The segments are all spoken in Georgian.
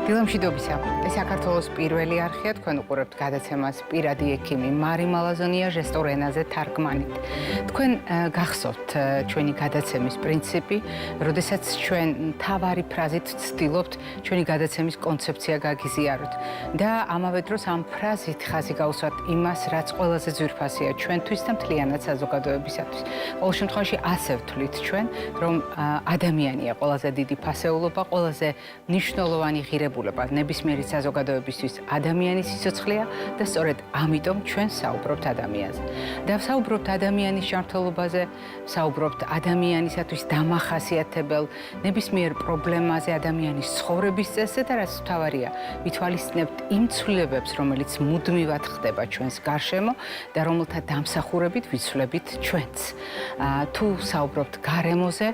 დილამშვიდობისა. საქართველოს პირველი არხია, თქვენ უყურებთ გადაცემას პირადი ექიმი მარი მალაზონია ჟესტურ ენაზე თარგმანით. თქვენ გახსოვთ ჩვენი გადაცემის პრინციპი, როდესაც ჩვენ თავარი ფრაზით ვცდილობთ ჩვენი გადაცემის კონცეფცია გაგიზიაროთ და ამავე დროს ამ ფრაზით ხაზი გავუსვათ იმას, რაც ყველაზე ძვირფასია ჩვენთვის და მთლიანად საზოგადოებისათვის. ყოველ შემთხვევაში ასე ვთვლით ჩვენ, რომ ადამიანია ყველაზე დიდი ფასეულობა, ყველაზე მნიშვნელოვანი ღირებულება ნებისმიერი საზოგადოებისთვის ადამიანის სიცოცხლეა და სწორედ ამიტომ ჩვენ საუბრობთ ადამიანზე. და საუბრობთ ადამიანის ჯანმრთელობაზე, საუბრობთ ადამიანისათვის დამახასიათებელ ნებისმიერ პრობლემაზე, ადამიანის ცხოვრების წესზე და რაც მთავარია, ვითვალისწინებთ იმ ცვლილებებს, რომელიც მუდმივად ხდება ჩვენს გარშემო და რომელთა დამსახურებით ვიცვლებით ჩვენც. თუ საუბრობთ გარემოზე,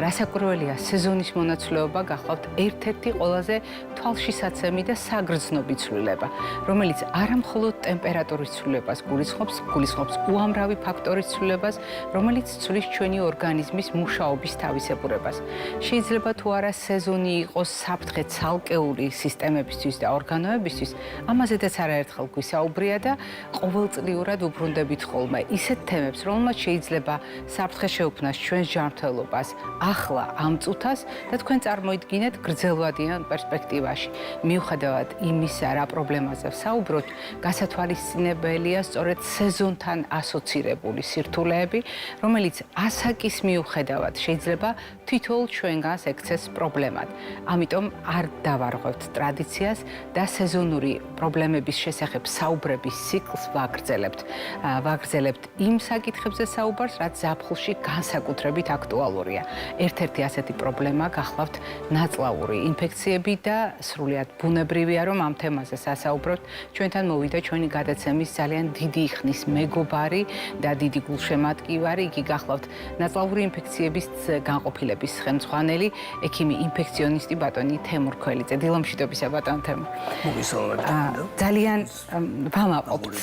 რასაკვირველია, სეზონის მონაცვლეობა გახლავთ ერთ-ერთი ყველაზე თვალშისაცემი და საგრძნობი ცვლილება, რომელიც არა მხოლოდ ტემპერატურის ცვლილებას გულისხმობს უამრავი ფაქტორის ცვლილებას, რომელიც ცვლის ჩვენი ორგანიზმის მუშაობის თავისებურებას. შეიძლება თუ არა სეზონი იყოს საფრთხე ცალკეული სისტემებისთვის და ორგანოებისთვის, ამაზედაც არაერთხელ გვისაუბრია და ყოველწლიურად უბრუნდებით ხოლმე ისეთ თემებს, რომელმაც შეიძლება საფრთხე შეუქმნას ჩვენს ჯანმრთელობას ახლა ამ წუთას და თქვენ წარმოიდგინეთ გრძელვადიან პერსპექტივაში. მიუხედავად იმისა, რა პრობლემაზე ვსაუბრობთ, გასათვალისწინებელია სწორედ სეზონთან ასოცირებული სირთულეები, რომელიც ასაკის მიუხედავად შეიძლება თითოეულ ჩვენგანს ექცეს პრობლემად. ამიტომ არ დავარღვევთ ტრადიციას და სეზონური პრობლემების შესახებ საუბრების ციკლს ვაგრძელებთ იმ საკითხებზე საუბარს, რაც ზაფხულში განსაკუთრებით აქტუალურია. ერთ-ერთი ასეთი პრობლემა გახლავთ ნაწლავური ინფექციები და სრულიად ბუნებრივია, რომ ამ თემაზე სასაუბროთ. ჩვენთან მოვიდა ჩვენი გადაცემის ძალიან დიდი ხნის მეგობარი და დიდი გულშემატკივარი, იგი გახლავთ ნაწლავური ინფექციების განყოფილების ხელმძღვანელი, ექიმი ინფექციონისტი ბატონი თემურ ქველიძე. დილამშვიდობისა ბატონ თემურ. ძალიან ვამაყობთ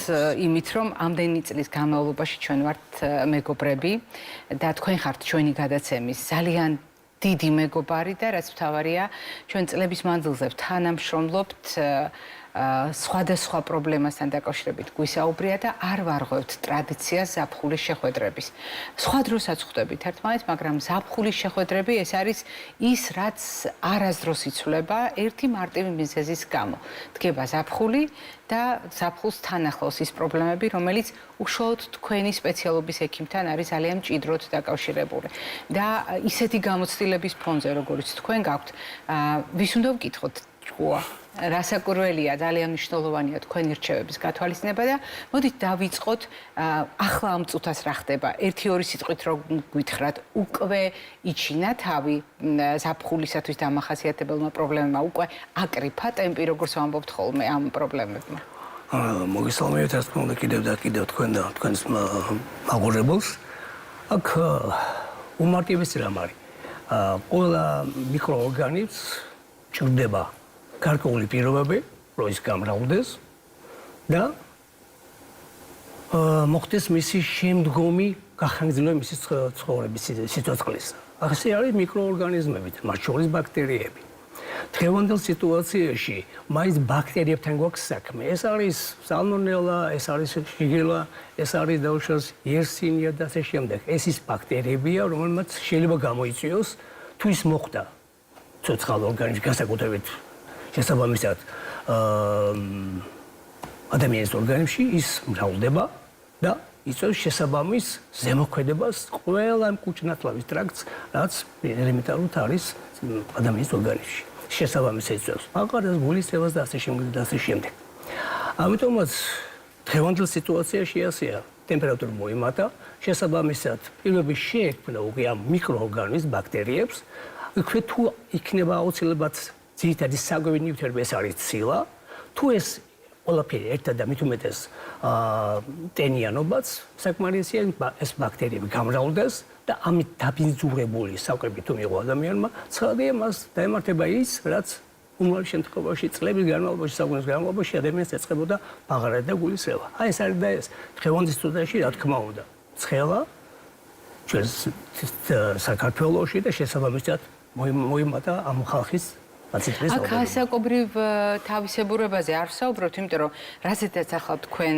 იმით, რომ ამდენი წლის განმავლობაში ჩვენ ვართ მეგობრები და თქვენ ხართ ჩვენი გადაცემის ძალიან დიდი მეგობარი და რაც მთავარია, ჩვენ წლების მანძილზე თანამშრომლობთ სხვადასხვა პრობლემასთან დაკავშირებით გვისაუბრია და არ ვარღვევთ ტრადიციას ზაფხულის შეხვედრების. სხვა დროსაც ხვდებით ერთმანეთს, მაგრამ ზაფხულის შეხვედრები ეს არის ის, რაც არასდროს იცვლება ერთი მარტივი მიზეზის გამო. დგება ზაფხული და ზაფხულს თან ახლავს ის პრობლემები, რომელიც უშუალოდ თქვენი სპეციალობის ექიმთან არის ძალიან მჭიდროდ დაკავშირებული. და ისეთი გამოცდილების ფონზე, როგორც თქვენ გაქვთ, ვის უნდა ვკითხოთ ჭკუა? რასაკვირველია, ძალიან მნიშვნელოვანია თქვენი რჩევების გათვალისწინება და მოდით დავიწყოთ ახლა ამ წუთას რა ხდება. ერთი-ორი სიტყვით რომ გვითხრათ, უკვე იჩინა თავი ზაფხულისათვის დამახასიათებელმა პრობლემებმა, უკვე აკრიფა ტემპი, როგორც ვამბობთ ხოლმე ამ პრობლემებმა. მოგესალმებით, რა თქმა უნდა, კიდევ თქვენ და თქვენს მაღორებელს. აქ უმარტივესი რამ არის. ყველა მიკროორგანიზმს ჭირდება გარკვეული პირობები, რომ ის გამრავლდეს და მოხდეს მისი შემდგომი გახანგრძლივება მისი ცხოვრების სიცოცხლის. ასე არის მიკროორგანიზმები, მათ შორის ბაქტერიები. დღევანდელ სიტუაციაში მაინც ბაქტერიებთან გვაქვს საქმე. ეს არის სალმონელა, ეს არის შიგელა, ეს არის დაუშვათ იერსინია და ასე შემდეგ. ეს ის ბაქტერიებია, რომელმაც შეიძლება გამოიწვიოს თუ ის მოხდა ცოცხალ ორგანიზმში განსაკუთრებით შესაბამისად ადამიანის ორგანიზმში ის მრავლდება და იწვევს შესაბამის ზემოქმედებას ყველა მკუჭნათლავის ტრაქტს, რაც ელემენტარულად არის ადამიანის ორგანიზმში. შესაბამისად იწვევს აყარას, გულისრევას და ასე შემდეგ. ამიტომაც დღევანდელ სიტუაციაში ასეა, ტემპერატურა მოიმატა, შესაბამისად პირობები შეექმნა უკვე ამ მიკროორგანიზმს, ბაქტერიებს, თუ იქნება აუცილებლად ძირითადი საკვები ნივთიერება ეს არის ცილა, თუ ეს ყველაფერი ერთად და მით უმეტეს ტენიანობაც საკმარისია ეს ბაქტერიები გამრავლდეს და ამით დაბინძურებული საკვები თუ მიიღო ადამიანმა, ცხადია მას დაემართება ის, რაც უმრავი შემთხვევაში წლების განმავლობაში, საუკუნეების განმავლობაში ადამიანს ეწყებოდა ბაღარადი და გულისრევა. აი ეს არის და ეს დღევანდელ სიტუაციაში რა თქმა უნდა, ცხელა ჩვენს საქართველოში და შესაბამისად მოიმატა ამ ხალხის აქ ასაკობრივ თავისებურებაზე არ ვსაუბრობთ, იმიტომ რომ რაზედაც ახლა თქვენ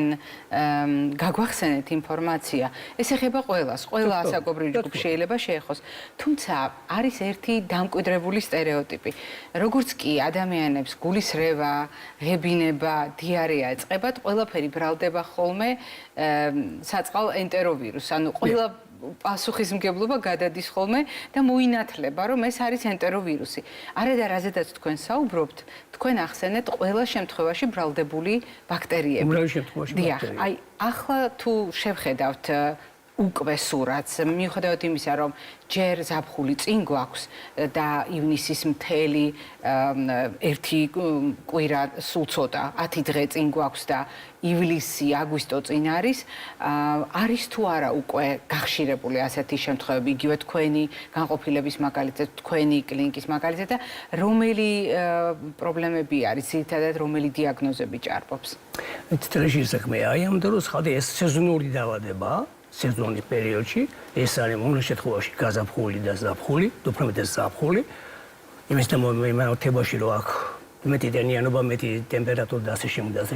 გაგვახსენეთ ინფორმაცია, ეს ეხება ყველას, ყველა ასაკობრივ ჯგუფს შეიძლება შეეხოს. თუმცა არის ერთი დამკვიდრებული სტერეოტიპი. როგორც კი ადამიანებს გულისრევა, ღებინება, დიარეა ეწყებათ, ყველაფერი ბრალდება ხოლმე საწყალ ენტეროვირუსს. ანუ ყველა პასუხისმგებლობა გადადის ხოლმე და მოინათლება, რომ ეს არის ენტეროვირუსი. არადა რაზედაც თქვენ საუბრობთ, თქვენ ახსენეთ ყველა შემთხვევაში ბრალდებული ბაქტერიები. უმრავი შემთხვევაში ბაქტერიები. აი, ახლა თუ შევხედავთ უკვე სურათს, მიუხედავად იმისა, რომ ჯერ ზაფხული წინ გვაქვს და ივნისის მთელი ერთი კვირა სულ ცოტა 10 დღე წინ გვაქვს და ივლისი, აგვისტო წინ არის თუ არა უკვე გახშირებული ასეთი შემთხვევები, იგივე თქვენი განყოფილების მაგალითად, თქვენი კლინიკის მაგალითად და რომელი პრობლემები არის, ძირითადად რომელი დიაგნოზები ჭარბობს? თეთრში საქმეა, აი ამ დროს ხალხი ეს სეზონური დაავადებაა. სეზონის პერიოდში ეს არის მომდევნო შემთხვევაში გაზაფხული და ზაფხული, უფრო მეტად ზაფხული. იმის შემთხვევაში რომ აქ მეტი დენიანობა, მეტი ტემპერატურა და ასე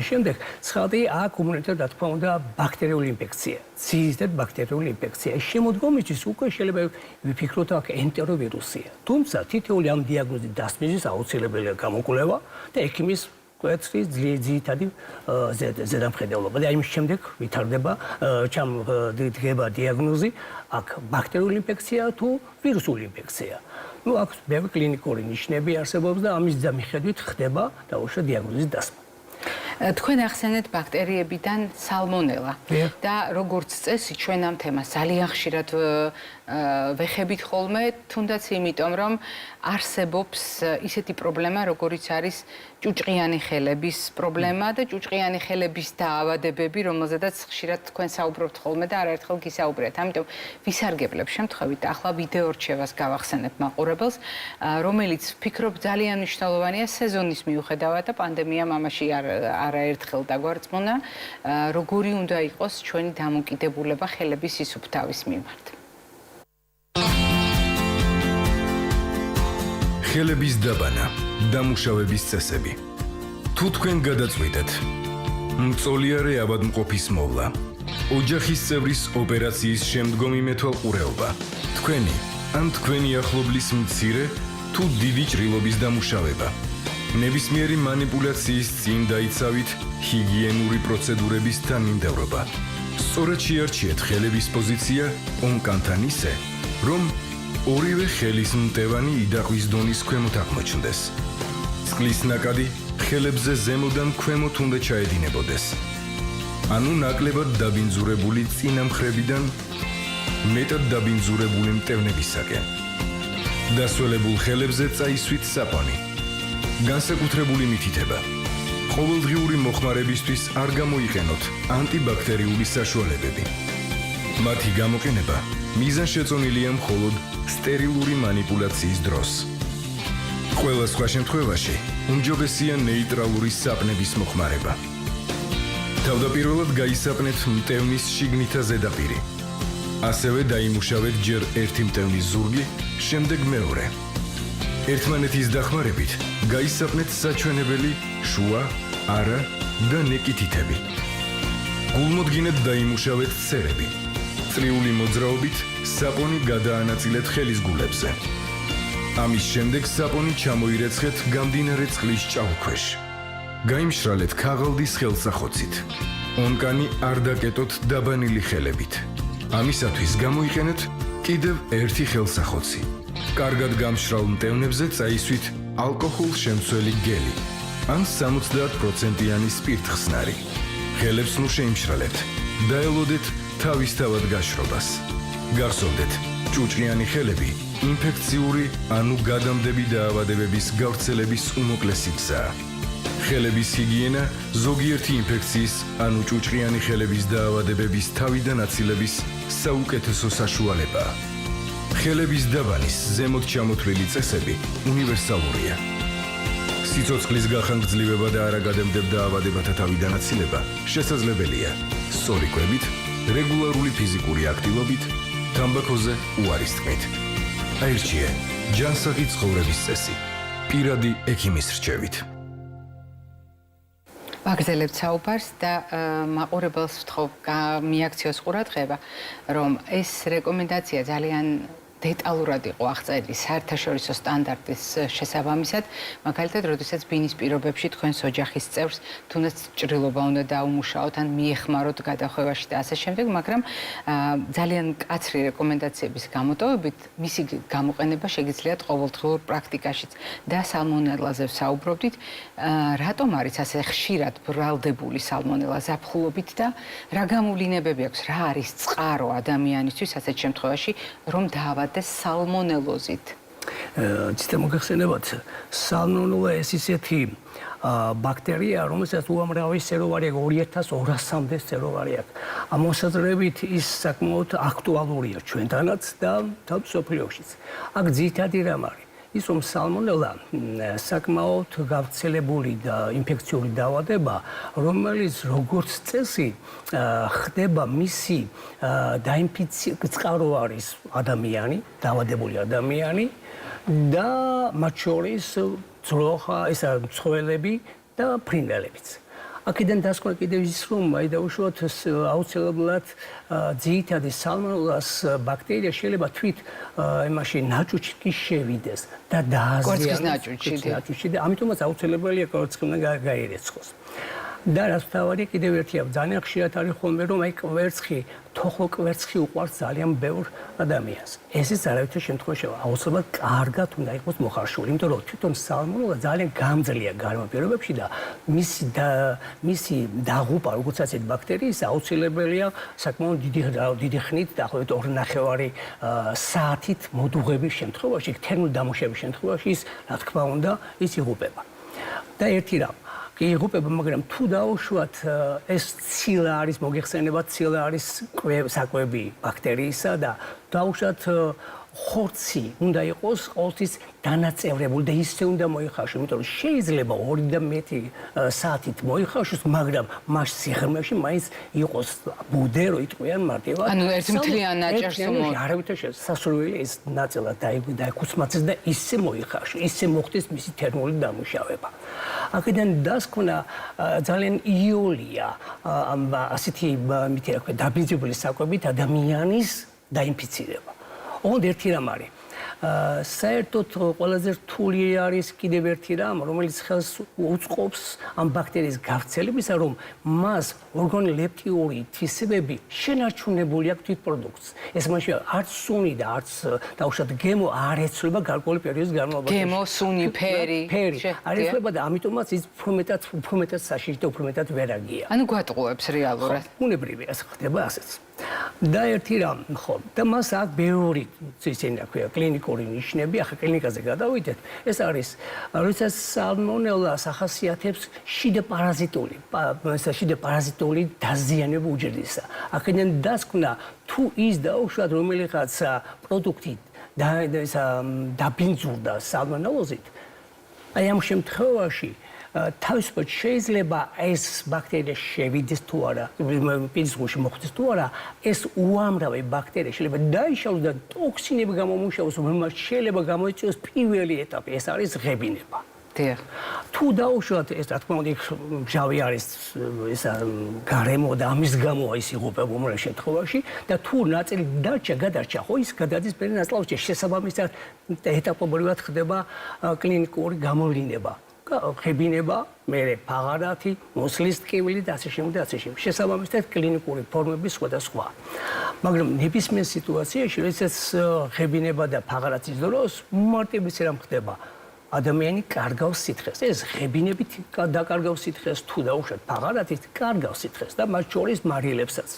შემდეგ, ცხადია აქ უმეტესად რა თქმა უნდა ბაქტერიული ინფექცია. ძირითადად ბაქტერიული ინფექცია. შემოდგომისთვის უკვე შეიძლება ვიფიქროთ აქ ენტეროვირუსია. თუმცა თითოეული ამ დიაგნოზის დასმის აუცილებელია გამოკვლევა და ექიმის კვეთრის ძირითადი ზედამხედველობა და იმის შემდეგ ვითარდება ჩამდგება დიაგნოზი აქ ბაქტერიული ინფექცია თუ ვირუსული ინფექცია. ნუ აქ ბევრი კლინიკური ნიშნები არსებობს და ამის მიხედვით ხდება დაუშვათ დიაგნოზის დასმა. თქვენ ახსენეთ ბაქტერიებიდან სალმონელა და როგორც წესი ჩვენ ამ თემას ძალიან ხშირად ვეხებით ხოლმე, თუნდაც იმიტომ რომ არსებობს ისეთი პრობლემა, როგორიც არის ჭუჭყიანი ხელების პრობლემა და ჭუჭყიანი ხელების დაავადებები, რომელზედაც ხშირად თქვენ საუბრობთ ხოლმე და არაერთხელ გისაუბრეთ. ამიტომ ვისარგებლებ შემთხვევით ახლა ვიდეო რჩევას გავახსენებ მაყურებელს, რომელიც ვფიქრობ ძალიან მნიშვნელოვანია სეზონის მიუხედავად და პანდემიამ ამაში არაერთხელ დაგვარწმუნა, როგორი უნდა იყოს ჩვენი დამოკიდებულება ხელების სისუფთავის მიმართ. ხელების დაბანა, დამუშავების წესები. თუ თქვენ გადაწყვიტეთ, მწოლიარე ავადმყოფის მოვლა, ოჯახის წევრის ოპერაციის შემდგომი მეთვალყურეობა, თქვენი ან თქვენი ახლობლის მცირე თუ დიდი ჭრილობის დამუშავება, ნებისმიერი манипуляციის წინ დაიცავით ჰიგიენური პროცედურების თანმიმდევრობა. სწორად შეარჩიეთ ხელების პოზიცია ონკანთან ისე, რომ ორივე ხელის მტევანი იდახვის დონის ქვემოთ აღმოჩნდეს. წყლის ნაკადი ხელებზე ზემოდან ქვემოთ უნდა ჩაედინებოდეს. ანუ ნაკლებად დაბინძურებული წინა მხრებიდან მეტად დაბინძურებული მტევნებისაკენ. დასველებულ ხელებზე წაისვით საპონი. განსაკუთრებული მითითება. ყოველდღიური მოხმარებისთვის არ გამოიყენოთ ანტიბაქტერიული საშუალებები. მათი გამოყენება მიზანშეწონილია მხოლოდ სტერილური манипуляციის დროს. ყველა სხვა შემთხვევაში უმჯობესია ნეიტრალური საპნების მოხმარება. თავდაპირველად გაისაპნეთ მტევნის შიგნითა ზედაპირი. ასევე დაიმუშავეთ ჯერ ერთი მტევნის ზურგი, შემდეგ მეორე. ერთმანეთის დახმარებით გაისაპნეთ საჩვენებელი, შუა, არა და ნეკითითები. გულმოდგინედ დაიმუშავეთ ცერები. წრიული მოძრაობით საპონი გადაანაწილეთ ხელის გულებზე. ამის შემდეგ საპონი ჩამოირეცხეთ გამდინარე წყლის ჭაუქვეშ. გაიმშრალეთ ქაღალდის ხელსახოცით. ონკანი არ დაკეტოთ დაბანილი ხელებით. ამისათვის გამოიყენეთ კიდევ ერთი ხელსახოცი. კარგად გამშრალ მტევნებზე წაისვით ალკოჰოლშემცველი გელი ან 70%-იანი სპირტხსნარი. ხელებს ნუ შეიმშრალებთ. დაელოდეთ თავისთავად გაშრობას. გახსოვდეთ, ჭუჭყიანი ხელები ინფექციური ანუ გადამდები დაავადებების გავრცელების უმოკლესი გზაა. ხელების ჰიგიენა ზოგიერთი ინფექციის ანუ ჭუჭყიანი ხელების დაავადებების თავიდან აცილების საუკეთესო საშუალებაა. ხელების დაბანის ზემოთ ჩამოთვლილი წესები უნივერსალურია. სიცოცხლის გახანგრძლივება და არაგადემდებ დაავადებათა თავიდან აცილება შესაძლებელია სწორი კვებით, რეგულარული ფიზიკური აქტივობით, თამბაქოზე უარის თქმით. აირჩიე ჯანსაღი ცხოვრების წესი. პირადი ექიმის რჩევით. ვაგრძელებთ საუბარს და მაყურებელს ვთხოვ მიაქციოს ყურადღება, რომ ეს რეკომენდაცია ძალიან დეტალურად იყო აღწერილი საერთაშორისო სტანდარტის შესაბამისად, მაგალითად, როდესაც ბინის პირობებში თქვენს ოჯახის წევრს თუნდაც ჭრილობა უნდა დაუმუშაოთ ან მიეხმაროთ გადახვევაში და ასე შემდეგ, მაგრამ ძალიან მკაცრი რეკომენდაციების გამოტოვებით მისი გამოყენება შეგიძლიათ ყოველდღიურ პრაქტიკაშიც და სალმონელაზე ვსაუბრობდით, რატომ არის ასე ხშირად ბრალდებული სალმონელა ზაფხულობით და რა გამოვლინებები აქვს, რა არის წყარო ადამიანისთვის ასეთ შემთხვევაში, რომ დაავადდეს სალმონელოზით. ცოტა მოგახსენებათ, სალმონელა ეს ისეთი ბაქტერია, რომელსაც უამრავი სეროვარი აქვს, 2200-მდე სეროვარი აქვს. ამ მოსაზრებით ის საკმაოდ აქტუალურია ჩვენთანაც და თავ მსოფლიოშიც. აქ ძირითადი რამ არის? ის რომ სალმონელა საკმაოდ გავრცელებული და ინფექციური დაავადება, რომელიც როგორც წესი ხდება მისი წყარო არის ადამიანი, დაავადებული ადამიანი და მათ შორის ძროხა, ესა ცხოველები და ფრინველებიც. აქედან დასკვნა კიდევ ის რომ დაუშვათ აუცილებლად ძირითადი სალმონელას ბაქტერია შეიძლება თვით იმაში ნაჭუჭი კი შევიდეს და დააზიანოს ნაჭუჭი და ამიტომაც აუცილებელია კვერცხიდან გაირეცხოს. და რაც თავარია კიდევ ერთია ძალიან ხშირად არის ხოლმე რომ აი თოხლო კვერცხი უყვარს ძალიან ბევრ ადამიანს. ესეც არავითარ შემთხვევაში აუცილებლად კარგად უნდა იყოს მოხარშული, იმიტომ რომ თვითონ სალმონელა ძალიან გამძლეა გარემო პირობებში და მისი დაღუპვა, როგორც ასეთ ბაქტერიის აუცილებელია საკმაოდ დიდი ხნით, დაახლოებით 2.5 საათით მოდუღების შემთხვევაში, თერმული დამუშავების შემთხვევაში ის, რა თქმა უნდა, ის იღუპება. და ერთი რამ იღუპება, მაგრამ თუ დაუშვათ ეს ცილა არის, მოგეხსენებათ, ცილა არის საკვები ბაქტერიისა და დაუშვათ ხორცი უნდა იყოს ყოველთვის დანაწევრებული და ისე უნდა მოიხარშოს, იმიტომ რომ შეიძლება 2 და მეტი საათით მოიხარშოს, მაგრამ მას სიღრმეში მაინც იყოს ბუდე, რო იტყვიან მარტივად. ანუ ერთ მთლიან ნაჭერს არავითარ სასურველი ეს ნაწილად დაეკუცმაცეს და ისე მოიხარშოს, ისე მოხდეს მისი თერმული დამუშავება. აქედან დასკვნა ძალიან იოლია ასეთი მითი რა ქვია დაბინძურებული საკვებით ადამიანის დაინფიცირება. ოღონდ ერთი რამ არის. საერთოდ ყველაზე რთული არის კიდევ ერთი რამ, რომელიც ხელს უწყობს ამ ბაქტერიის გავრცელებისა, რომ მას ორგანოლეპტიური თვისებები შენარჩუნებული აქვს თვითპროდუქტს. ეს მაშინ არც სუნი და არც დაუშვათ გემო არ ეცვლება გარკვეული პერიოდის განმავლობაში. გემო, სუნი, ფერი არ ეცვლება და ამიტომაც ის უფრო მეტად საშიში და უფრო მეტად ვერაგია. ანუ გვატყუებს რეალურად. უნებრივია, ეს ხდება ასეც. და ერთი რამ, ხო, და მას აქვს ბევრი ისინი რა ქვია, კლინიკური ნიშნები, ახლა კლინიკაზე გადავიდეთ. ეს არის, როდესაც სალმონელას ახასიათებს შიდა პარაზიტული დაზიანება უჯრედისა. აქედან დასკვნა თუ ის დაუშვათ რომელიღაცა პროდუქტი დაბინძურდა სალმონელოზით, აი ამ შემთხვევაში თავისუფლად შეიძლება ეს ბაქტერია შევიდეს თუ არა, პირის გულში მოხვდეს თუ არა, ეს უამრავი ბაქტერია შეიძლება დაიშალოს და ტოქსინები გამომუშავოს, რომელმაც შეიძლება გამოიწვიოს პირველი ეტაპი, ეს არის ღებინება. თუ დაუშვათ ეს რა თქმა უნდა მჟავი არის ესა გარემო და ამის გამოა ის იღუპება უმრავლეს შემთხვევაში და თუ ნაწილი გადარჩა, ხო ის გადადის პირველ ნაწლავში შესაბამისად ეტაპობრივად ხდება კლინიკური გამოვლინება. ღებინება, მერე ფაღარათი, მოსლის ტკივილი და ასე შემდეგ და ასე შემდეგ. შესაბამისად კლინიკური ფორმები სხვადასხვა. მაგრამ ნებისმიერ სიტუაციაში, როდესაც ღებინება და ფაღარათის დროს მარტივად რამ ხდება? ადამიანი კარგავს სითხეს. ეს ღებინები დაკარგავს სითხეს, თუ დაუშვათ ფაღარათით, კარგავს სითხეს და მათ შორის მარილებსაც.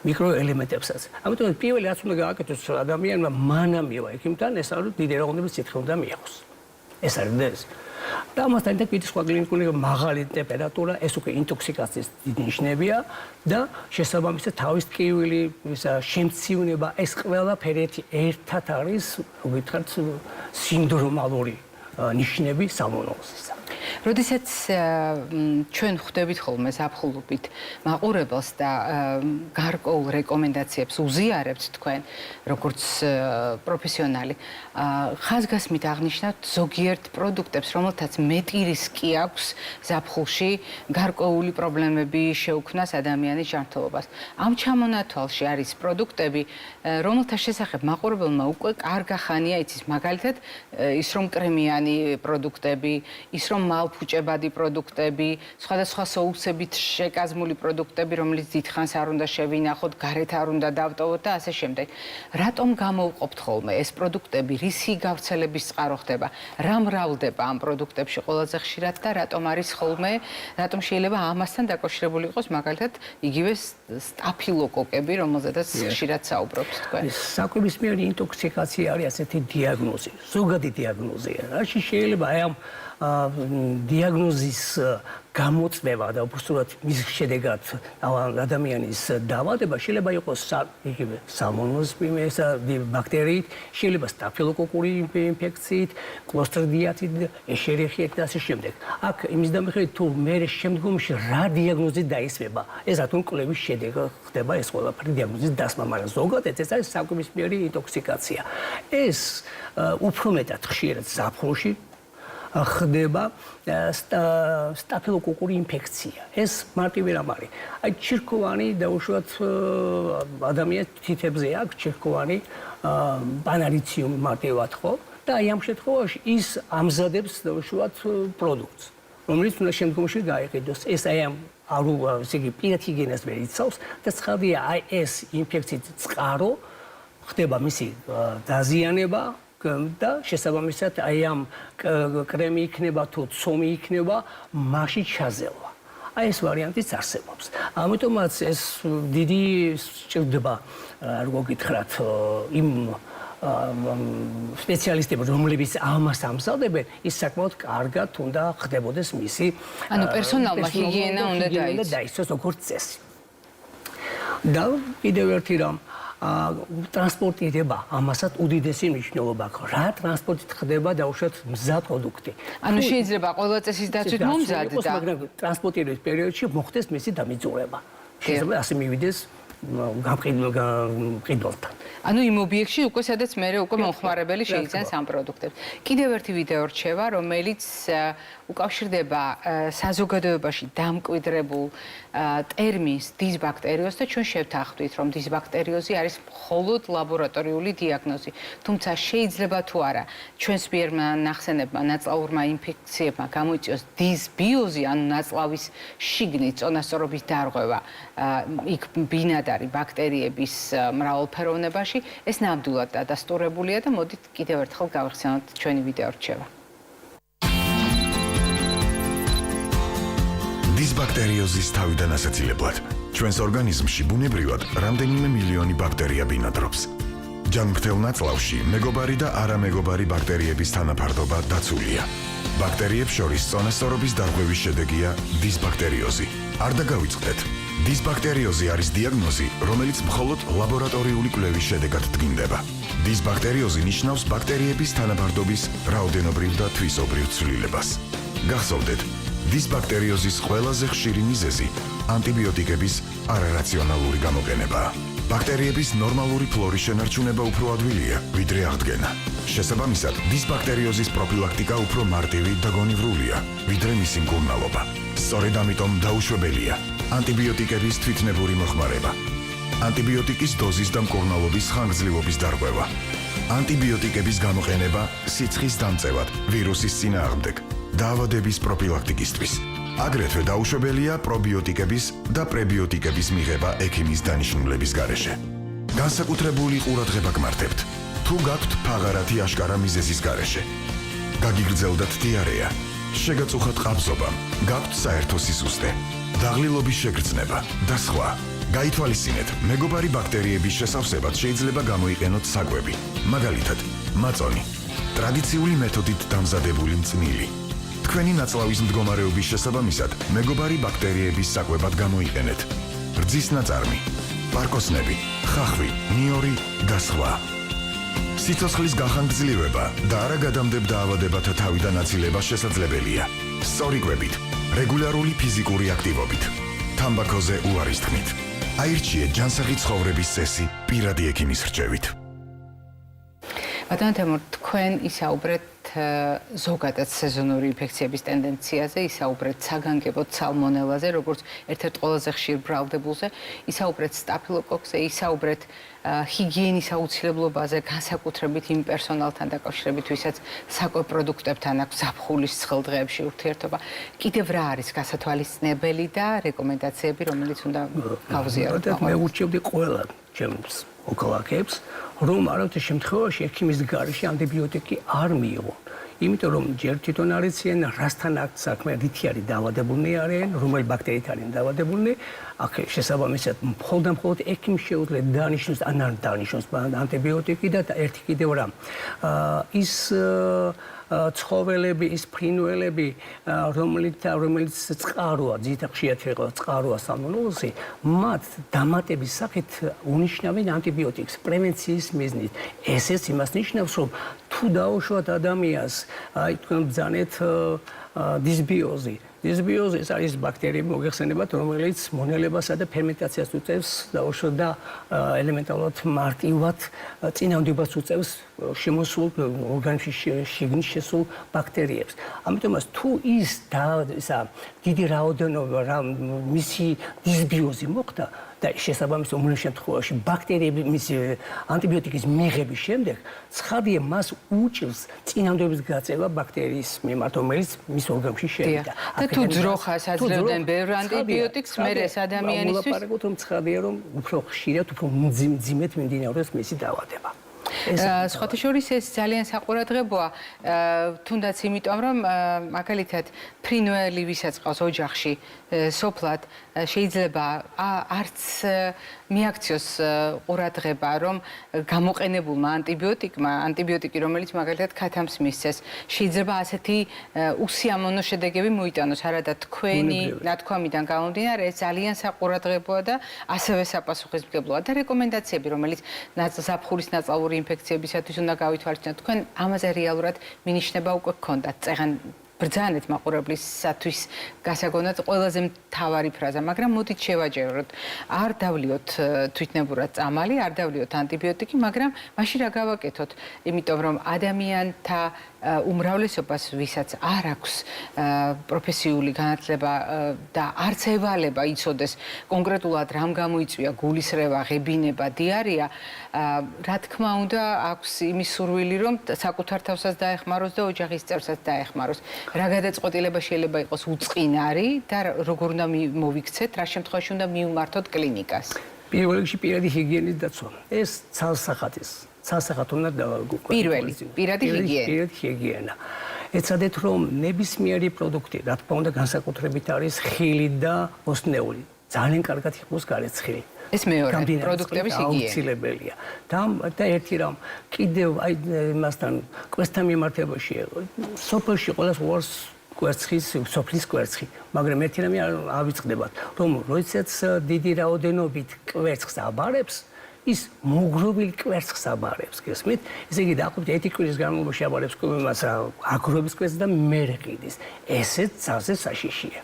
მიკროელემენტებსაც. ამიტომ პირველი რაც უნდა გააკეთოს ადამიანმა მანამევა ექიმთან, ეს არის დიდი რაოდენობის სითხე უნდა მიიღოს. ეს არის ეს. და ამასთან და კიდევ სხვა კლინიკური მაღალი ტემპერატურა, ეს უკვე ინტოქსიკაციის დიდი ნიშნებია და შესაბამისად თავის ტკივილი, შემციუნება, ეს ყველაფერი ერთად არის, როგორ ვთქვათ, სინდრომალური ნიშნები სალმონელოზისა. როდესაც ჩვენ ხვდებით ხოლმე ზაფხულობით მაყურებელს და გარკვეულ რეკომენდაციებს უზიარებთ თქვენ, როგორც პროფესიონალი, ხაზგასმით აღნიშნავთ ზოგიერთ პროდუქტებს, რომელთაც მეტი რისკი აქვს ზაფხულში გარკვეული პრობლემები შეუქმნას ადამიანის ჯანმრთელობას. ამ ჩამონათვალში არის პროდუქტები, რომელთა შესახებ მაყურებელმა უკვე კარგა ხანია იცის, მაგალითად, ის რომ კრემიანი პროდუქტები, ის რომ მალფუჭებადი პროდუქტები, სხვადასხვა соусებით შეკაზმული პროდუქტები, რომელიც დიდხანს არ უნდა შევინახოთ, გარეთ არ უნდა დავტოვოთ და ასე შემდეგ. რატომ გამოვყოფთ ხოლმე ეს პროდუქტები, რისი გავრცელების წყარო ხდება, რა მრავლდება ამ პროდუქტებში ყველაზე ხშირად და რატომ არის ხოლმე, რატომ შეიძლება ამასთან დაკავშირებული იყოს მაგალითად იგივე სტაფილოკოკები, რომელზედაც ხშირად საუბრობთ თქვენ. საკვებისმიერი ინტოქსიკაცია არის ასეთი დიაგნოზი, ზოგადი დიაგნოზია. რაში შეიძლება აი ამ დიაგნოზის გამოწვევა და უბრალოდ მის შედეგად ადამიანის დაავადება შეიძლება იყოს იგივე სალმონელოზის ბაქტერიით, შეიძლება სტაფილოკოკური ინფექციით, კლოსტრიდიატით, ეშერიხიით და ასე შემდეგ. აქ იმის დამხებით თუ მე შემდგომში რა დიაგნოზი დაისვება, ეს რატომ კვლევის შედეგად ხდება ეს ყველაფერი დიაგნოზის დასმა, მაგრამ ზოგადად ეს არის საკვებისმიერი ინტოქსიკაცია. ეს უფრო მეტად ხშირად ზაფხულში ხდება სტაფილოკოკური ინფექცია. ეს მარტივი რამ არის. აი ჩირქოვანი დაუშვათ ადამიანის თითებზე აქვს ჩირქოვანი პანარიციუმი მარტივად ხო? და აი ამ შემთხვევაში ის ამზადებს დაუშვათ პროდუქტს, რომელიც უნდა შემდგომში გაიყიდოს. ეს აი ამ ესე იგი პირათიგიენას ვერ იცავს და ცხადია აი ეს ინფექციის წყარო ხდება მისი დაზიანება და შესაბამისად აი ამ კრემი იქნება თუ ცომი იქნება, მასში ჩაზელვა. აი ეს ვარიანტიც არსებობს. ამიტომაც ეს დიდი სჭირდება, როგორ გითხრათ, იმ სპეციალისტები, რომლებიც ამას ამზადებენ, ის საკმაოდ კარგად უნდა ხდებოდეს მისი პერსონალმა ჰიგიენა უნდა დაიცვას როგორც წესი. და კიდევ ერთი რამ ტრანსპორტირება ამასაც უდიდესი მნიშვნელობა აქვს. რა ტრანსპორტით ხდება დაუშვათ მზად პროდუქტი. ანუ შეიძლება ყველა წესის დაცვით მომზადდა, მაგრამ ტრანსპორტირების პერიოდში მოხდეს მისი დამიძურება. შეიძლება ასე მივიდეს გამყიდველთან. ანუ იმ ობიექტში უკვე სადაც მე უკვე მომხმარებელი შეიძენს ამ პროდუქტებს. კიდევ ერთი ვიდეო რჩება, რომელიც უკავშირდება საზოგადოებაში დამკვიდრებულ ტერმინს დისბაქტერიოზს და ჩვენ შევთანხმდით, რომ დისბაქტერიოზი არის მხოლოდ ლაბორატორიული დიაგნოზი. თუმცა შეიძლება თუ არა ჩვენს მიერ ნახსენებმა ნაწლავურმა ინფექციებმა გამოიწვიოს დისბიოზი, ანუ ნაწლავის შიგნით წონასწორობის დარღვევა იქ ბინადარი ბაქტერიების მრავალფეროვნებაში, ეს ნამდვილად დადასტურებულია და მოდით კიდევ ერთხელ გავიხსენოთ ჩვენი ვიდეო რჩევა. დისბაქტერიოზის თავიდან ასაცილებლად ჩვენს ორგანიზმში ბუნებრივად რამდენიმე მილიონი ბაქტერია ბინადრობს. ჯანმრთელ ნაწლავში მეგობარი და არამეგობარი ბაქტერიების თანაფარდობა დაცულია. ბაქტერიებს შორის წონასწორობის დარღვევის შედეგია დისბაქტერიოზი. არ დაგავიწყდეთ. დისბაქტერიოზი არის დიაგნოზი, რომელიც მხოლოდ ლაბორატორიული კვლევის შედეგად დგინდება. დისბაქტერიოზი ნიშნავს ბაქტერიების თანაფარდობის რაოდენობრივ და თვისობრივ ცვლილებას. გახსოვდეთ, დისბაქტერიოზის ყველაზე ხშირი მიზეზი ანტიბიოტიკების არარაციონალური გამოყენებაა. ბაქტერიების ნორმალური ფლორის შენარჩუნება უფრო ადვილია, ვიდრე აღდგენა. შესაბამისად, დისბაქტერიოზის პროფილაქტიკა უფრო მარტივი და გონივრულია, ვიდრე მისი მკურნალობა. სწორედ ამიტომ დაუშვებელია ანტიბიოტიკების თვითნებური მოხმარება. ანტიბიოტიკის დოზის და მკურნალობის ხანგრძლივობის დარღვევა. ანტიბიოტიკების გამოყენება სიცხის დამწევად, ვირუსის წინააღმდეგ, დაავადების პროფილაქტიკისთვის. აგრეთვე დაუშვებელია პრობიოტიკების და პრებიოტიკების მიღება ექიმის დანიშნულების გარეშე. განსაკუთრებული ყურადღება გმართებთ, თუ გაქვთ ფაღარათი აშკარა მიზეზის გარეშე. გაგიგრძელდათ დიარეა, შეგაწუხათ ყაბზობა, გაქვთ საერთო სისუსტე, დაღლილობის შეგრძნება და სხვა. გაითვალისწინეთ, მეგობარი ბაქტერიების შესავსებად შეიძლება გამოიყენოთ საკვები, მაგალითად, მაწონი, ტრადიციული მეთოდით დამზადებული მწნილი. თქვენი ნაწლავის მდგომარეობის შესაბამისად, მეგობარი ბაქტერიების საკვებად გამოიყენეთ. რძის ნაწარმი, პარკოსნები, ხახვი, ნიორი და სხვა. სიცოცხლის გახანგრძლივება და არა გადამდებ დაავადებათა თავიდან აცილება შესაძლებელია. სწორი კვებით, რეგულარული ფიზიკური აქტივობით, თამბაქოზე უარის თქმით. აირჩიეთ ჯანსაღი ცხოვრების წესი პირადი ექიმის რჩევით. ბატონო თემურ, თქვენ ისაუბრეთ ზოგადად სეზონური ინფექციების ტენდენციაზე, ისაუბრეთ საგანგებოდ სალმონელაზე, როგორც ერთ-ერთ ყველაზე ხშირ ბრალდებულზე, ისაუბრეთ სტაფილოკოკზე, ისაუბრეთ ჰიგიენის აუცილებლობაზე, განსაკუთრებით იმ პერსონალთან დაკავშირებით, ვისაც საკვებ პროდუქტებთან აქვს ზაფხულის ცხელ დღეებში ურთიერთობა. კიდევ რა არის გასათვალისწინებელი და რეკომენდაციები, რომელიც უნდა გავზიაროთ? მე ურჩევდი ყველა ჩემს მოქალაქეებს, რომ არავითარ შემთხვევაში ექიმის გარეშე ანტიბიოტიკი არ მიიღონ. იმიტომ რომ ჯერ თვითონ არ იციან რასთან აქვს საქმე, რითი არის დაავადებულნი არიან, რომელი ბაქტერიით არიან დაავადებულნი. აქ შესაბამისად მხოლოდ ექიმს შეუძლია დანიშნოს ან არ დანიშნოს ანტიბიოტიკი და ერთი კიდევ რა. ის ცხოველები, ის ფრინველები, რომელიც წყაროა, ძირითადად ხშირად იყო წყაროა სალმონელოზი, მათ დამატების სახით უნიშნავენ ანტიბიოტიკს პრევენციის მიზნით. ესეც იმას ნიშნავს, რომ თუ დაუშვათ ადამიანს, აი თქვენ ბრძანეთ დისბიოზი. დისბიოზი ეს არის ბაქტერიები მოგეხსენებათ, რომელიც მონელებასა და ფერმენტაციას უწევს დაუშვათ და ელემენტარულად მარტივად წინააღმდეგობას უწევს შემოსულ ორგანიზმში შიგნით შესულ ბაქტერიებს. ამიტომაც თუ ის დიდი რაოდენობა მისი დისბიოზი მოხდა და შესაბამისად უმრავლეს შემთხვევაში ბაქტერიები მისი ანტიბიოტიკის მიღების შემდეგ ცხადია მას უჭირს წინააღმდეგობის გაწევა ბაქტერიის მიმართ, რომელიც მის ორგანიზმში შევიდა. და თუ ძროხას აძლევდნენ ბევრ ანტიბიოტიკს, მე ეს ადამიანისთვის ვლაპარაკობთ, რომ ცხადია, რომ უფრო ხშირად, უფრო მძიმედ მიმდინარეობს მისი დაავადება. სხვათა შორის ეს ძალიან საყურადღებოა, თუნდაც იმიტომ, რომ მაგალითად ფრინველი, ვისაც ყავს ოჯახში, სოფლად, შეიძლება არც მიაქციოს ყურადღება, რომ გამოყენებულმა ანტიბიოტიკი, რომელიც მაგალითად ქათამს მისცეს, შეიძლება ასეთი უსიამოვნო შედეგები მოიტანოს, არადა თქვენი ნათქვამიდან გამომდინარე, ეს ძალიან საყურადღებოა და ასევე საპასუხისმგებლოა და რეკომენდაციები, რომელიც ზაფხულის ნაწლავური ინფექციებისათვის უნდა გავითვალისწინოთ. თქვენ ამაზე რეალურად მინიშნება უკვე გქონდათ წეღან ბრძანეთ მაყურებლისათვის გასაგონად ყველაზე მთავარი ფრაზა, მაგრამ მოდით შევაჯეროთ. არ დავლიოთ თვითნებურად წამალი, არ დავლიოთ ანტიბიოტიკი, მაგრამ მაშინ რა გავაკეთოთ? იმიტომ რომ ადამიანთა უმრავლესობას, ვისაც არ აქვს პროფესიული განათლება და არც ევალება იცოდეს კონკრეტულად რამ გამოიწვია გულისრევა, ღებინება, დიარეა, რა თქმა უნდა, აქვს იმის სურვილი, რომ საკუთარ თავსაც დაეხმაროს და ოჯახის წევრსაც დაეხმაროს. რა გადაწყვეტილება შეიძლება იყოს უწყინარი და როგორ უნდა მოვიქცეთ, რა შემთხვევაში უნდა მივმართოთ კლინიკას? პირველ რიგში პირადი ჰიგიენის დაცვა. ეს ცალსახად უნდა პირადი ჰიგიენა. ეცადეთ, რომ ნებისმიერი პროდუქტი, რა თქმა უნდა, განსაკუთრებით არის ხილი და ოსნეული. ძალიან კარგად იყოს გარეცხილი. ეს მეორე პროდუქტების ჰიგიენა აუცილებელია. და ერთი რამ, კიდევ აი მასთან კვესთან მიმართებაში, სოფელში ყველას უარს სოფლის კვერცხი, მაგრამ ერთი რამე ავიწყდებათ, რომ როდესაც დიდი რაოდენობით კვერცხს აბარებს, ის მოგროვილი კვერცხს აბარებს, გესმით? ესე იგი დაახლოებით 1 კვირის განმავლობაში აბარებს მას აგროვის კვერცხს და მერე ყიდის. ესეც ძალზე საშიშია.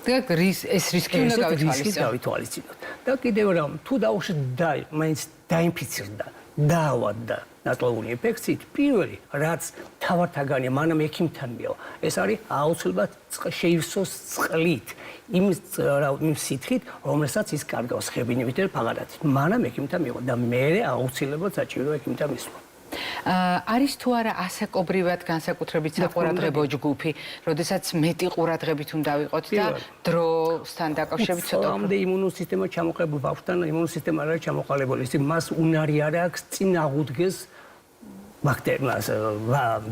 ეს რისკი უნდა გავითვალისწინოთ. და კიდევ რა, თუ დაუშვათ და მაინც დაინფიცირდა, დაავადდა ნაწლავური ინფექციით, პირველი, რაც თავართაგანია, მანამ ექიმთან მიავა, ეს არის აუცილებლად შეივსოს წყლით, იმ სითხით, რომელსაც ის კარგავს ხებინებით და ფაღადათით. მანამ ექიმთან მიავა და მერე აუცილებლად საჭიროა ექიმთან მისვლა. არის თუ არა ასაკობრივად განსაკუთრებით საყურადღებო ჯგუფი, როდესაც მეტი ყურადღებით უნდა ვიყოთ და დროსთან დაკავშირებით ცოტა ამდე იმუნოსისტემა ჩამოყალიბებული ბავშვთან იმუნოსისტემა არ არის ჩამოყალიბებული, ის მას უნარი არ აქვს წინ აღუდგეს ბაქტერიას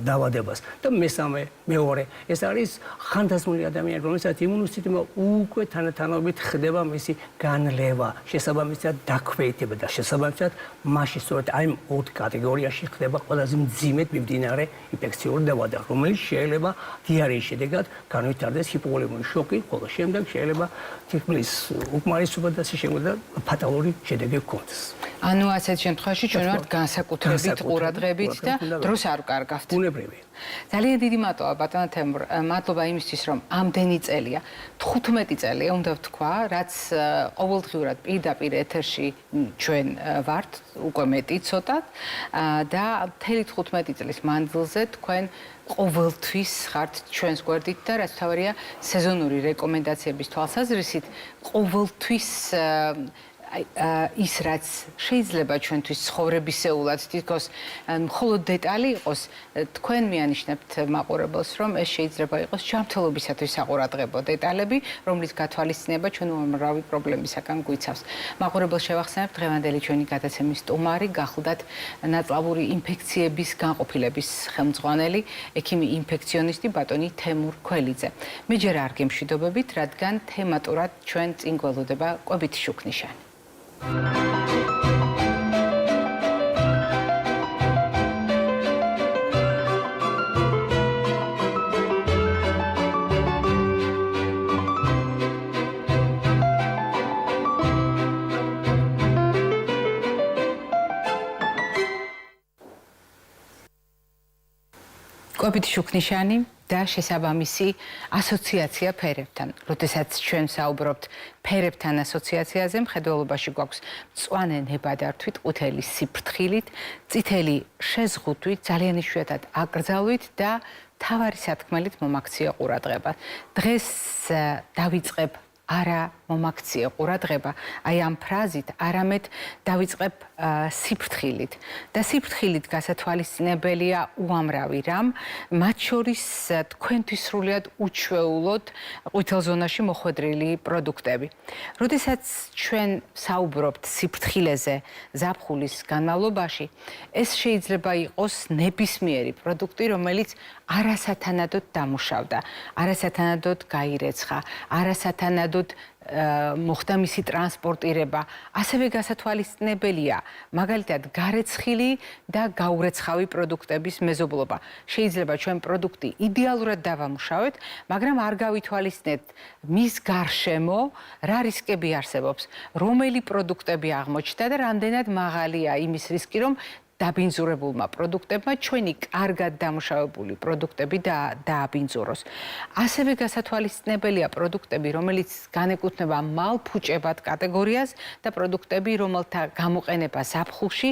დაავადებას და მეორე ეს არის ხანდაზმული ადამიანი რომელსაც იმუნური სისტემა უკვე თანატანობით ხდება მისი განლევა შესაბამისად დაქვეითება და შესაბამისად მასში სწორედ აი ამ 4 კატეგორიაში ხდება ყველაზე მძიმედ მიმდინარე ინფექციური დაავადება რომელიც შეიძლება დიარეის შედეგად განვითარდეს ჰიპოგლიკემიური შოკი ხოლო შემდეგ შეიძლება თითქმის უკმარისობა და შეგვიძლია ფატალური შედეგი გქონდეს ანუ ასეთ შემთხვევაში ჩვენ ვართ განსაკუთრებით ყურადღებით და დროს არ ვკარგავთ. ბუნებრივი. ძალიან დიდი მადლობა ბატონო თემურ. მადლობა იმისთვის რომ ამდენი წელია, 15 წელია უნდა ვთქვა, რაც ყოველდღიურად პირდაპირ ეთერში ჩვენ ვართ, უკვე მეტი ცოტად და მთელი 15 წლის მანძილზე თქვენ ყოველთვის ხართ ჩვენს გვერდით და რაც თავარია სეზონური რეკომენდაციების თვალსაზრისით ყოველთვის ის რაც შეიძლება ჩვენთვის ცხოვრებისეულად თითქოს მხოლოდ დეტალი იყოს თქვენ მიანიშნებთ მაყურებელს რომ ეს შეიძლება იყოს ჯანმრთელობისათვის საყურადღებო დეტალები რომლის გათვალისწინება ჩვენ უამრავი პრობლემისაგან გვიცავს მაყურებელს შევახსენებთ დღევანდელი ჩვენი გადაცემის სტუმარი გახლდათ ნაწლავური ინფექციების განყოფილების ხელმძღვანელი ექიმი ინფექციონისტი ბატონი თემურ ქველიძე მე ჯერ არ გემშვიდობებით რადგან თემატურად ჩვენ წინ გველოდება კვებითი შუქნიშანი კვებითი შუქნიშანი და შესაბამისი ასოციაცია ფერებთან. როდესაც ჩვენ საუბრობთ ფერებთან ასოციაციაზე, მხედველობაში გვაქვს მწვანე ნებადართვით, ყვითელი სიფრთხილით, წითელი შეზღუდვით, ძალიან იშვიათად აკრძალვით და თავარი სათქმელით მომაქცია ყურადღება. დღეს დავიწყებ არა მომაქცია ყურადღება, აი ამ ფრაზით არამედ დავიწყებ სიფრთხილით. და სიფრთხილით გასათვალისწინებელია უამრავი რამ, მათ შორის თქვენთვის სრულიად უჩვეულოდ ყვითელ ზონაში მოხვედრილი პროდუქტები. როდესაც ჩვენ საუბრობთ სიფრთხილეზე ზაფხულის განმავლობაში, ეს შეიძლება იყოს ნებისმიერი პროდუქტი, რომელიც არასათანადოდ დამუშავდა, არასათანადოდ გაირეცხა, არასათანადოდ მოხდა მისი ტრანსპორტირება, ასევე გასათვალისწინებელია, მაგალითად, გარეცხილი და გაურეცხავი პროდუქტების მეზობლობა. შეიძლება ჩვენ პროდუქტი იდეალურად დავამუშავეთ, მაგრამ არ გავითვალისწინებთ მის გარშემო რა რისკები არსებობს, რომელი პროდუქტები აღმოჩნდა და რამდენად მაღალია იმის რისკი, რომ დაბინძურებულმა პროდუქტებმა ჩვენი კარგად დამუშავებული პროდუქტები დააბინძუროს. ასევე გასათვალისწინებელია პროდუქტები, რომელიც განეკუთვნება მალფუჭებად კატეგორიას და პროდუქტები, რომელთა გამოყენება ზაფხულში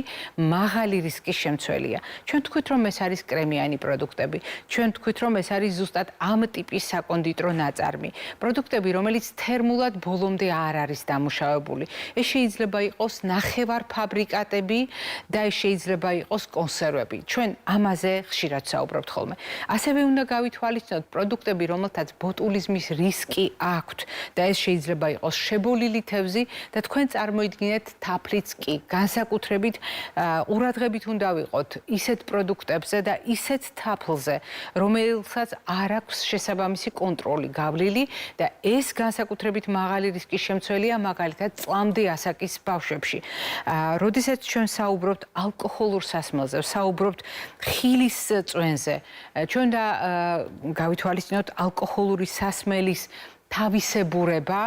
მაღალი რისკის შემცველია. ჩვენ თქვით, რომ ეს არის კრემიანი პროდუქტები. ჩვენ თქვით, რომ ეს არის ზუსტად ამ ტიპის საკონდიტრო ნაწარმი. პროდუქტები, რომელიც თერმულად ბოლომდე არ არის დამუშავებული. ეს შეიძლება იყოს ნახევარფაბრიკატები და ეს შეიძლება იყოს კონსერვები. ჩვენ ამაზე ხშირად საუბრობთ ხოლმე. ასევე უნდა გავითვალისწინოთ პროდუქტები, რომელთაც ბოტულიზმის რისკი აქვთ და ეს შეიძლება იყოს შებოლილი თევზი და თქვენ წარმოიდგინეთ თაფლიც კი. განსაკუთრებით ყურადღებით უნდა ვიყოთ ისეთ პროდუქტებზე და ისეთ თაფლზე, რომელსაც არ აქვს შესაბამისი კონტროლი გავლილი და ეს განსაკუთრებით მაღალი რისკის შემცველია მაგალითად წლამდე ასაკის ბავშვებში. როდესაც ჩვენ საუბრობთ ალკოჰოლურ სასმელზე, საუბრობთ ხილის წვენზე. ჩვენ და გავითვალისწინოთ ალკოჰოლური სასმელის თავისებურება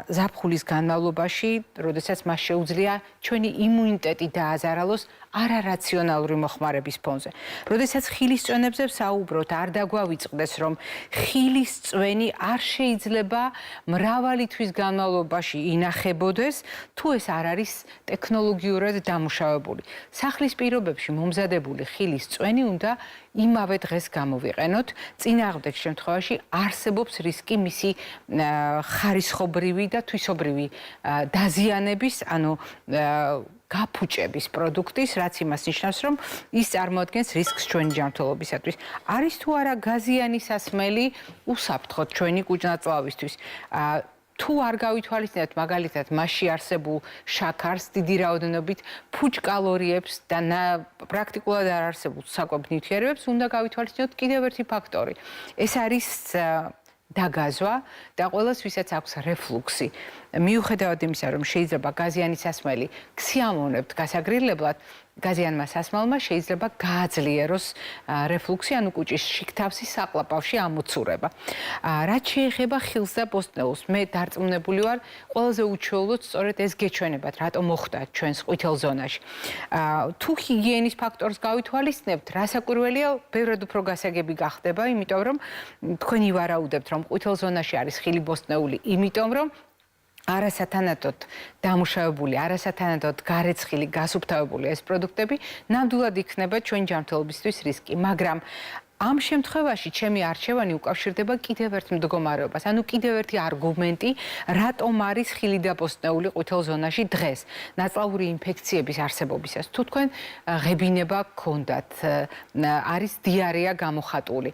ზაფხულის განმავლობაში, როდესაც მას შეუძლია ჩვენი იმუნიტეტი დააზარალოს არარაციონალური მოხმარების ფონზე. როდესაც ხილის წვენებზე საუბრობთ, არ დაგვავიწყდეს, რომ ხილის წვენი არ შეიძლება მრავალი თვის განმავლობაში ინახებოდეს, თუ ეს არ არის ტექნოლოგიურად დამუშავებული. სახლის პირობებში მომზადებული ხილის წვენი უნდა იმავე დღეს გამოვიყენოთ, წინააღმდეგ შემთხვევაში არსებობს რისკი მისი ხარისხობრივი და თვისობრივი დაზიანების, ანუ გაფუჭების პროდუქტის, რაც იმას ნიშნავს, რომ ის წარმოადგენს რისკს ჩვენი ჯანმრთელობისათვის. არის თუ არა გაზიანი სასმელი უსაფრთხოდ ჩვენი კუჭნაწლავისთვის. თუ არ გავითვალისწინებთ მაგალითად მასში არსებულ შაქარს, დიდი რაოდენობით ფუჭკალორიებს და პრაქტიკულად არ არსებულ საკვებ ნივთიერებებს უნდა გავითვალისწინოთ კიდევ ერთი ფაქტორი. ეს არის დაგაზვა და ყველას ვისაც აქვს რეფლუქსი. მიუხედავად იმისა, რომ შეიძლება გაზიანი სასმელი ქსიამოვნებთ გასაგრილებლად, გაზიანმა სასმელმა შეიძლება გააძლიეროს რეფლუქსი, ანუ კუჭის შიგთავსის საყლაპავში ამოცურება. რაც შეეხება ხილს და ბოსტნეულს, მე დარწმუნებული ვარ, ყველაზე უჩვეულოდ სწორედ ეს გეჩვენებათ, რატომ მოხდა ჩვენს ყვითელ ზონაში. თუ ჰიგიენის ფაქტორს გავითვალისწინებთ, რასაკვირველია, ბევრად უფრო გასაგები გახდება, იმიტომ რომ თქვენ ივარაუდებთ, რომ ყვითელ ზონაში არის ხილი ბოსტნეული, იმიტომ რომ არასათანადოდ დამუშავებული, არასათანადოდ გარეცხილი, გასუფთავებული ეს პროდუქტები ნამდვილად იქნება ჩვენ ჯანმრთელობისთვის რისკი, მაგრამ ამ შემთხვევაში ჩემი არჩევანი უკავშირდება კიდევ ერთ მდგომარეობას, ანუ კიდევ ერთი არგუმენტი, რატომ არის ხილი და ბოსტნეული ყვითელ ზონაში დღეს, ნაწლავური ინფექციების არსებობისას. თუ თქვენ ღებინება გქონდათ, არის დიარეა გამოხატული,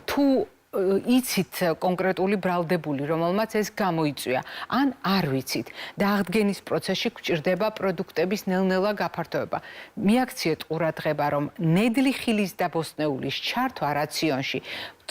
თუ იცით კონკრეტული ბრალდებული, რომელმაც ეს გამოიწვია, ან არ ვიცით და აღდგენის პროცესში გვჭირდება პროდუქტების ნელ-ნელა გაფართოება. მიაქციეთ ყურადღება, რომ ნედლი ხილის და ბოსტნეულის ჩართვა რაციონში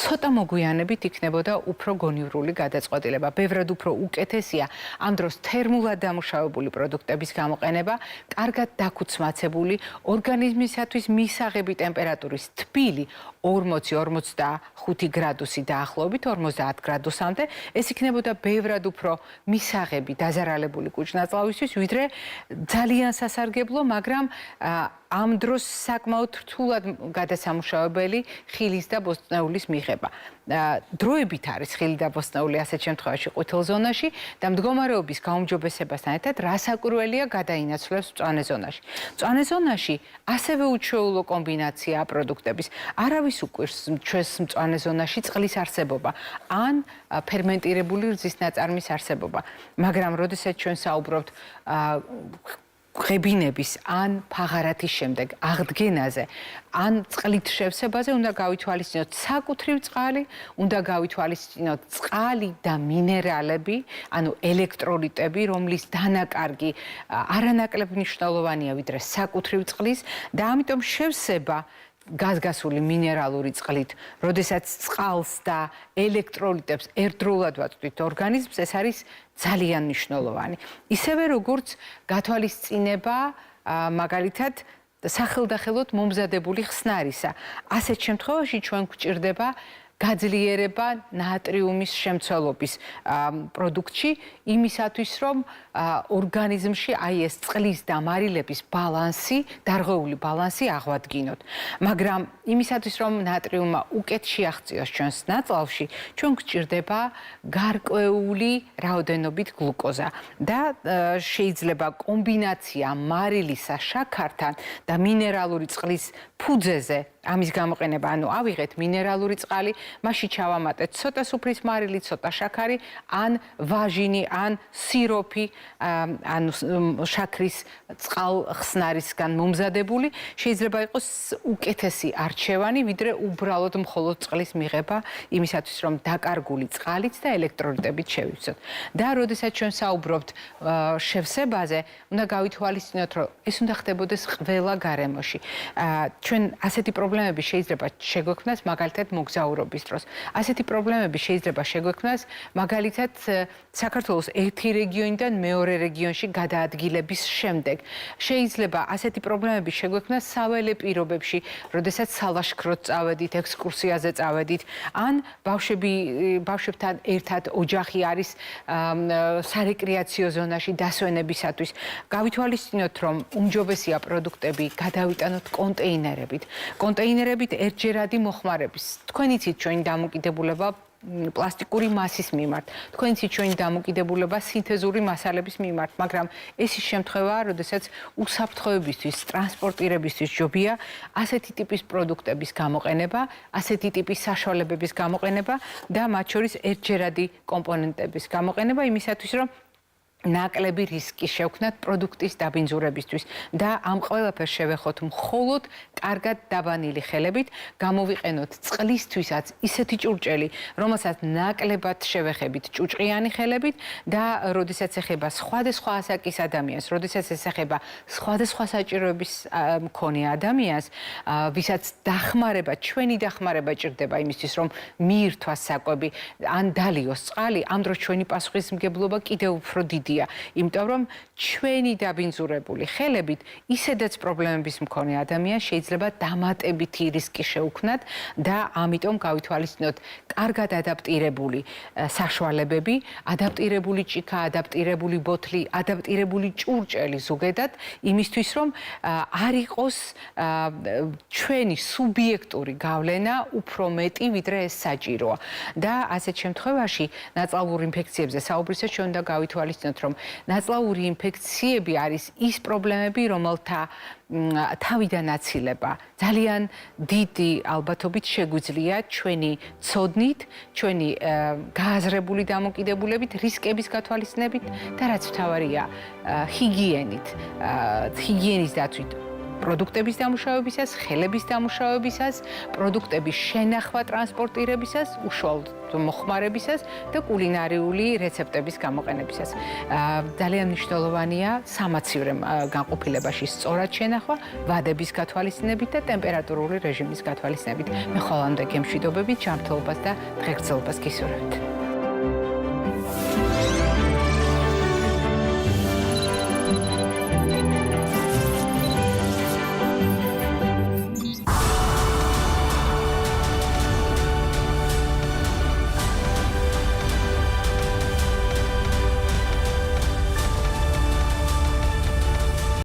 ცოტა მოგვიანებით იქნებოდა უფრო გონივრული გადაწყვეტილება. ბევრად უფრო უკეთესია ამ დროს თერმულად დამუშავებული პროდუქტების გამოყენება, კარგად დაქუცმაცებული, ორგანიზმისათვის მისაღები ტემპერატურის თბილი 40-45 გრადუსი დაახლოებით 50 გრადუსამდე, ეს იქნებოდა ბევრად უფრო მისაღები დაზარალებული კუჭ-ნაწლავისთვის, ვიდრე ძალიან სასარგებლო, მაგრამ ამ დროს საკმაოდ რთულად გადასამუშავებელი ხილის და ბოსტნეულის მიღება. დროებით არის ხილი და ბოსტნეული ასეთ შემთხვევაში ყვითელ ზონაში და მდგომარეობის გაუმჯობესებასთან ერთად რასაკვირველია გადაინაცვლებს მწვანე ზონაში. მწვანე ზონაში ასევე უჩვეულო კომბინაციაა პროდუქტების. არავის უკვირს ჩვენს მწვანე ზონაში წყლის არსებობა ან ფერმენტირებული რძის ნაწარმის არსებობა. მაგრამ როდესაც ჩვენ საუბრობთ ღებინების ან ფაღარათის შემდეგ აღდგენაზე, ან წყლით შევსებაზე უნდა გავითვალისწინოთ საკუთრივ წყალი, უნდა გავითვალისწინოთ წყალი და მინერალები, ანუ ელექტროლიტები, რომლის დანაკარგი არანაკლებ მნიშვნელოვანია ვიდრე საკუთრივ წყლის და ამიტომ შევსება გაზგასული მინერალური წყლით, როდესაც წყალს და ელექტროლიტებს ერთდროულად ვაწვდით ორგანიზმს, ეს არის ძალიან მნიშვნელოვანი. ისევე როგორც გათვალისწინება მაგალითად სახელდახელოდ მომზადებული ხსნარისა. ასეთ შემთხვევაში ჩვენ გვჭირდება გაძლიერება ნატრიუმის შემცველობის პროდუქტში იმისათვის, რომ ორგანიზმში აი ეს წყლის დამარილების ბალანსი, დარღვეული ბალანსი აღვადგინოთ. მაგრამ იმისათვის, რომ ნატრიუმმა უკეთ შეაღწიოს ჩვენს ნაწლავში, ჩვენ გვჭირდება გარკვეული რაოდენობით გლუკოზა და შეიძლება კომბინაცია მარილისა, შაქართან და მინერალური წყლის ფუძეზე ამის გამოყენება, ანუ ავიღეთ მინერალური წყალი, მასში ჩავამატეთ ცოტა სუფრის მარილი, ცოტა შაქარი, ან ვაჟინი, ან სიროფი, ანუ შაქრის წყალხსნარისგან მომზადებული, შეიძლება იყოს უკეთესი არჩევანი, ვიდრე უბრალოდ მხოლოდ წყლის მიღება, იმისათვის, რომ დაკარგული წყალით და ელექტროლიტებით შევიცოთ. და როდესაც ჩვენ საუბრობთ შევსებაზე, უნდა გავითვალისწინოთ, რომ ეს უნდა ხდებოდეს ყველა გარემოში. ჩვენ ასეთი პრობლემები შეიძლება შეგვექმნას მაგალითად მოგზაურობის დროს. ასეთი პრობლემები შეიძლება შეგვექმნას მაგალითად საქართველოს ერთი რეგიონიდან მეორე რეგიონში გადაადგილების შემდეგ. შეიძლება ასეთი პრობლემები შეგვექმნას საველე პირობებში, როდესაც სალაშქროდ წავედით, ექსკურსიაზე წავედით, ან ბავშვებთან ერთად ოჯახი არის სარეკრეაციო ზონაში დასვენებისათვის. გავითვალისწინოთ, რომ უმჯობესია პროდუქტები გადავიტანოთ კონტეინერებით. კონტეინერებით ერთჯერადი მოხმარების. თქვენ იცით ჩვენი დამოკიდებულება პლასტიკური მასის მიმართ. თქვენ იცით ჩვენი დამოკიდებულება სინთეზური მასალების მიმართ, მაგრამ ეს ის შემთხვევაა, როდესაც უსაფრთხოებისთვის, ტრანსპორტირებისთვის ჯობია ასეთი ტიპის პროდუქტების გამოყენება, ასეთი ტიპის საშუალებების გამოყენება და მათ შორის ერთჯერადი კომპონენტების გამოყენება იმისათვის, რომ ნაკლები რისკი შევქნათ პროდუქტის დაბინძურებისთვის და ამ ყველაფერს შევეხოთ მხოლოდ კარგად დაბანილი ხელებით, გამოვიყენოთ წყლისთვისაც ისეთი ჭურჭელი, რომელსაც ნაკლებად შევეხებით ჭუჭყიანი ხელებით და როდესაც ეხება სხვადასხვა ასაკის ადამიანს, როდესაც ეს ეხება სხვადასხვა საჭიროების მქონე ადამიანს, ვისაც ჩვენი დახმარება ჭირდება იმისთვის, რომ მიირთვას საკვები ან დალიოს წყალი, ამ დროს ჩვენი პასუხისმგებლობა კიდევ უფრო დიდია, იმიტომ რომ ჩვენი დაბინძურებული ხელებით ისედაც პრობლემების მქონე ადამიანს შეიძლება დამატებითი რისკი შეუქმნათ და ამიტომ გავითვალისწინოთ კარგად ადაპტირებული საშუალებები, ადაპტირებული ჭიქა, ადაპტირებული ბოთლი, ადაპტირებული ჭურჭელი ზოგადად, იმისთვის რომ არ იყოს ჩვენი სუბიექტური გავლენა უფრო მეტი, ვიდრე ეს საჭიროა. და ასეთ შემთხვევაში ნაწლავურ ინფექციებზე საუბრისას ჩვენ უნდა გავითვალისწინოთ, რომ ნაწლავური ინფექციები არის ის პრობლემები, რომელთა თავიდან აცილება ძალიან დიდი ალბათობით შეგვიძლია ჩვენი ცოდნით, ჩვენი გააზრებული დამოკიდებულებით, რისკების გათვალისწინებით და რაც მთავარია, ჰიგიენით, ჰიგიენის დაცვით. პროდუქტების დამუშავებისას, ხელების დამუშავებისას, პროდუქტების შენახვა ტრანსპორტირებისას, უშუალოდ მოხმარებისას და კულინარიული რეცეპტების გამოყენებისას. ძალიან მნიშვნელოვანია სამაცივრე განყოფილებაში სწორად შენახვა, ვადების გათვალისწინებით და ტემპერატურული რეჟიმის გათვალისწინებით. მე ხოლმე გემშვიდობებით, ჯანმრთელობას და დღეგრძელობას გისურვებთ.